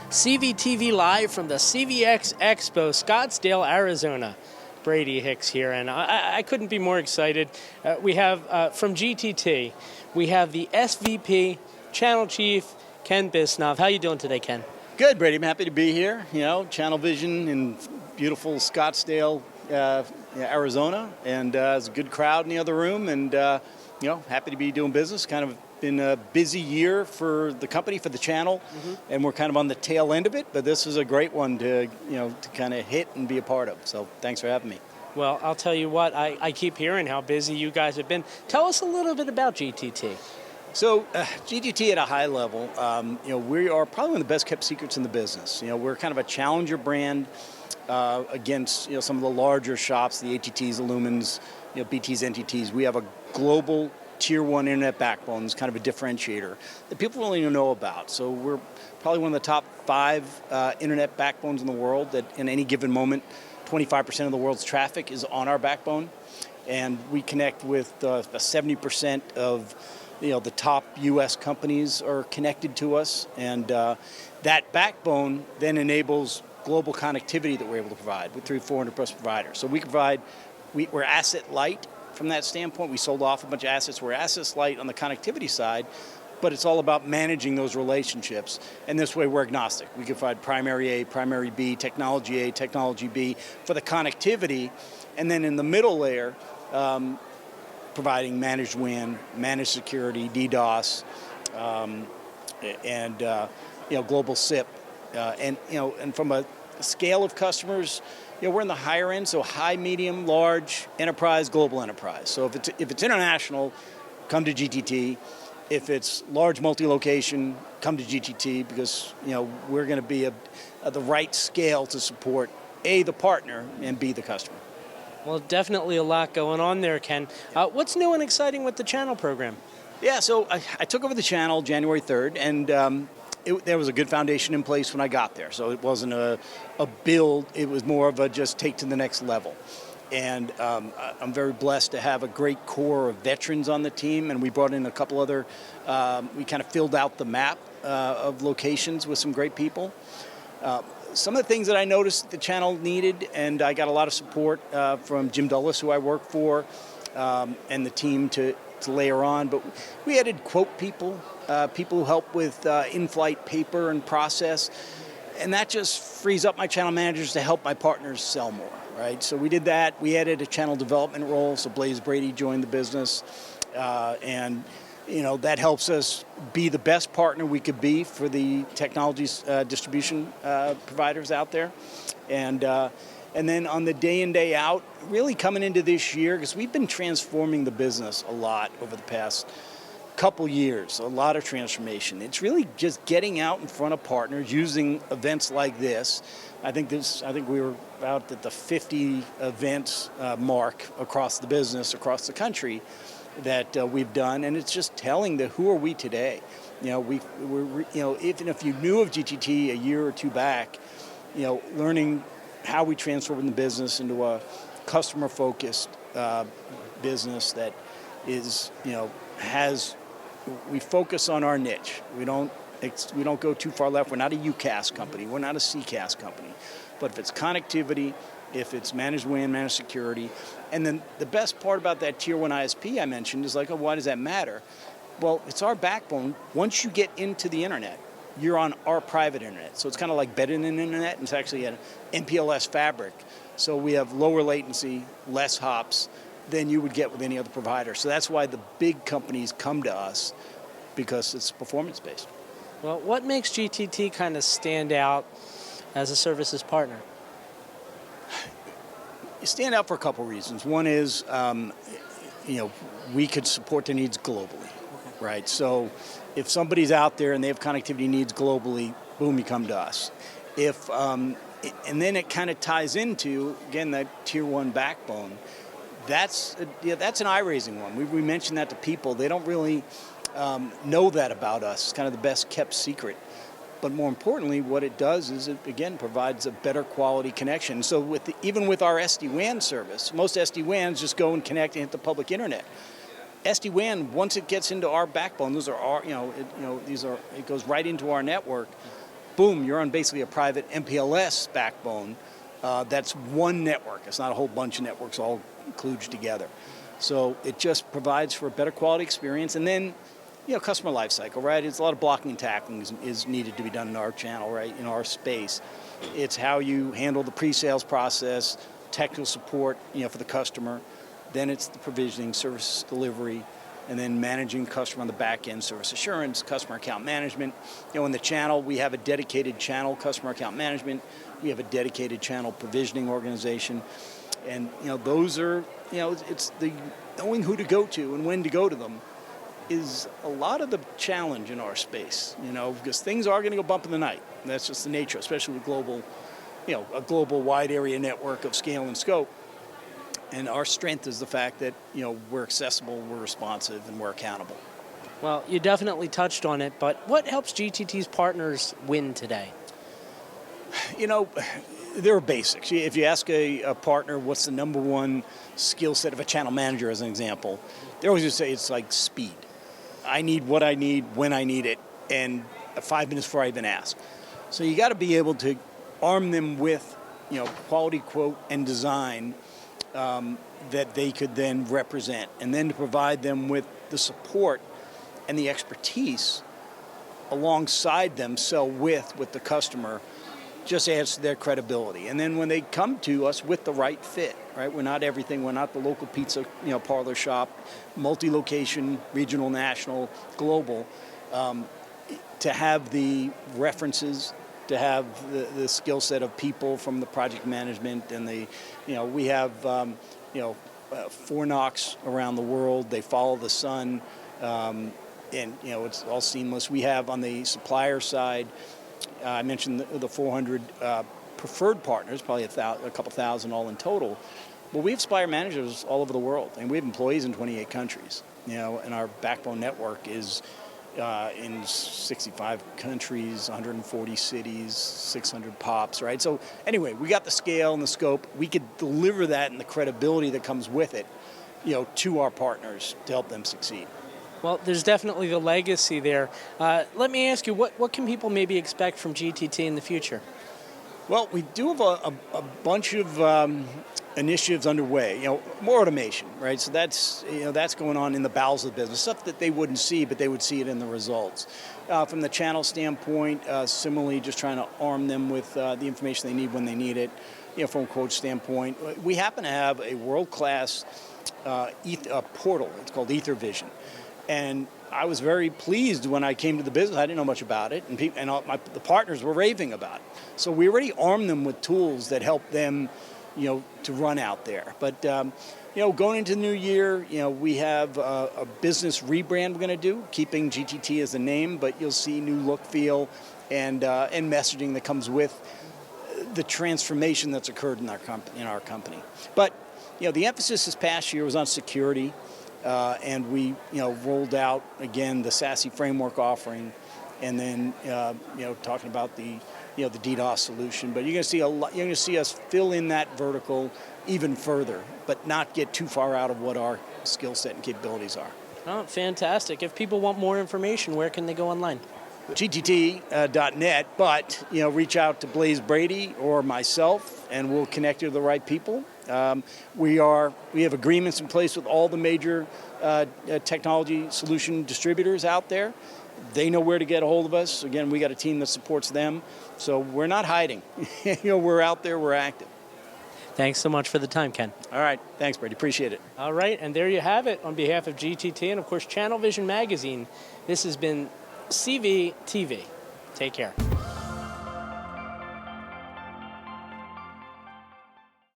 CVTV live from the CVx Expo, Scottsdale, Arizona. Brady Hicks here, and I couldn't be more excited. We have, from GTT, we have the SVP, Channel Chief, Ken Bisnoff. How you doing today, Ken? Good, Brady. I'm happy to be here. You know, ChannelVision in beautiful Scottsdale, Arizona, and it's a good crowd in the other room, and you know, happy to be doing business. Kind of been a busy year for the company, for the channel, and we're kind of on the tail end of it. But this is a great one to to kind of hit and be a part of. So thanks for having me. Well, I'll tell you what. I keep hearing how busy you guys have been. Tell us a little bit about GTT. So GTT at a high level, we are probably one of the best kept secrets in the business. You know, we're kind of a challenger brand against some of the larger shops, the ATTs, the Lumens, BTs, NTTs. We have a global tier one internet backbone. Is kind of a differentiator that people don't even know about. So we're probably one of the top 5 internet backbones in the world. That in any given moment, 25% of the world's traffic is on our backbone, and we connect with 70% of the top U.S. companies are connected to us, and that backbone then enables global connectivity that we're able to provide with 400 plus providers. So we can provide, we're asset light from that standpoint. We sold off a bunch of assets. We're assets light on the connectivity side, but it's all about managing those relationships. And this way we're agnostic. We can provide primary A, primary B, technology A, technology B for the connectivity, and then in the middle layer, providing managed WAN, managed security, DDoS, and global SIP, and from a scale of customers, we're in the higher end, so high, medium, large, enterprise, global enterprise. So if it's international, come to GTT. If it's large multi-location, come to GTT, because we're going to be at the right scale to support A, the partner, and B, the customer. Well, definitely a lot going on there, Ken. What's new and exciting with the channel program? Yeah, so I took over the channel January 3rd, and there was a good foundation in place when I got there. So it wasn't a build, it was more of a just take to the next level. And I'm very blessed to have a great core of veterans on the team, and we brought in a couple other, we kind of filled out the map of locations with some great people. Some of the things that I noticed the channel needed, and I got a lot of support from Jim Dulles, who I work for, and the team to layer on, but we added quote people, people who help with in-flight paper and process, and that just frees up my channel managers to help my partners sell more, right? So we did that. We added a channel development role, so Blaze Brady joined the business, and that helps us be the best partner we could be for the technologies distribution providers out there. And then on the day in, day out, really coming into this year, because we've been transforming the business a lot over the past couple years, a lot of transformation. It's really just getting out in front of partners, using events like this. I think we were out at the 50 events mark across the business, across the country, that we've done, and it's just telling who are we today. Even if you knew of GTT a year or two back, learning how we transform the business into a customer-focused business that is, we focus on our niche. We don't go too far left. We're not a UCaaS company. We're not a CCaaS company. But if it's connectivity, if it's managed WAN, managed security, and then the best part about that tier 1 ISP I mentioned is like, oh, why does that matter? Well, it's our backbone. Once you get into the internet, you're on our private internet. So it's kind of like better than internet, and it's actually an MPLS fabric. So we have lower latency, less hops than you would get with any other provider. So that's why the big companies come to us, because it's performance-based. Well, what makes GTT kind of stand out as a services partner? You stand out for a couple reasons. One is, we could support their needs globally, right? So if somebody's out there and they have connectivity needs globally, boom, you come to us. And then it kind of ties into, again, that tier 1 backbone. That's an eye-raising one. We mentioned that to people. They don't really know that about us. It's kind of the best kept secret. But more importantly, what it does is it, again, provides a better quality connection. So even with our SD-WAN service, most SD-WANs just go and connect and hit the public internet. SD-WAN, once it gets into our backbone, those are our, it goes right into our network. boom, you're on basically a private MPLS backbone. That's one network. It's not a whole bunch of networks all kludged together. So it just provides for a better quality experience. And then, customer life cycle, right? It's a lot of blocking and tackling is needed to be done in our channel, right? In our space. It's how you handle the pre-sales process, technical support, for the customer. Then it's the provisioning, service delivery, and then managing customer on the back end, service assurance, customer account management. In the channel, we have a dedicated channel customer account management. We have a dedicated channel provisioning organization. And, those are, it's the knowing who to go to and when to go to them is a lot of the challenge in our space, because things are going to go bump in the night. And that's just the nature, especially with global, a global wide area network of scale and scope. And our strength is the fact that, we're accessible, we're responsive, and we're accountable. Well, you definitely touched on it, but what helps GTT's partners win today? There are basics. If you ask a partner what's the number one skill set of a channel manager, as an example, they're always going to say it's like speed. I need what I need, when I need it, and 5 minutes before I even ask. So you got to be able to arm them with, quality quote and design that they could then represent, and then to provide them with the support and the expertise alongside them, sell with the customer, just adds to their credibility. And then when they come to us with the right fit, right? We're not everything. We're not the local pizza, parlor shop, multi-location, regional, national, global. To have the references, to have the skill set of people from the project management and we have, 4 knocks around the world. They follow the sun, and it's all seamless. We have on the supplier side, I mentioned the 400 preferred partners, probably a couple thousand all in total. Well, we have supplier managers all over the world, and we have employees in 28 countries. And our backbone network is in 65 countries, 140 cities, 600 pops, right? So anyway, we got the scale and the scope. We could deliver that and the credibility that comes with it, to our partners to help them succeed. Well, there's definitely the legacy there. Let me ask you, what can people maybe expect from GTT in the future? Well, we do have a bunch of initiatives underway. More automation, right? So that's going on in the bowels of the business, stuff that they wouldn't see, but they would see it in the results. From the channel standpoint, similarly, just trying to arm them with the information they need when they need it. From a quote standpoint, we happen to have a world-class portal. It's called EtherVision. And I was very pleased when I came to the business. I didn't know much about it, and the partners were raving about it. So we already armed them with tools that help them, to run out there. But going into the new year, we have a business rebrand we're going to do, keeping GTT as a name, but you'll see new look, feel, and messaging that comes with the transformation that's occurred in our company. But the emphasis this past year was on security. And we, rolled out again the SASE framework offering, and then, talking about the DDoS solution. But you're going to see You're going to see us fill in that vertical even further, but not get too far out of what our skill set and capabilities are. Oh, fantastic! If people want more information, where can they go online? GTT.net, but reach out to Blaze Brady or myself, and we'll connect you to the right people. We have agreements in place with all the major technology solution distributors out there. They know where to get a hold of us. Again, we got a team that supports them, so we're not hiding. We're out there. We're active. Thanks so much for the time, Ken. All right. Thanks, Brady. Appreciate it. All right, and there you have it. On behalf of GTT and, of course, ChannelVision Magazine, this has been CVTV. Take care.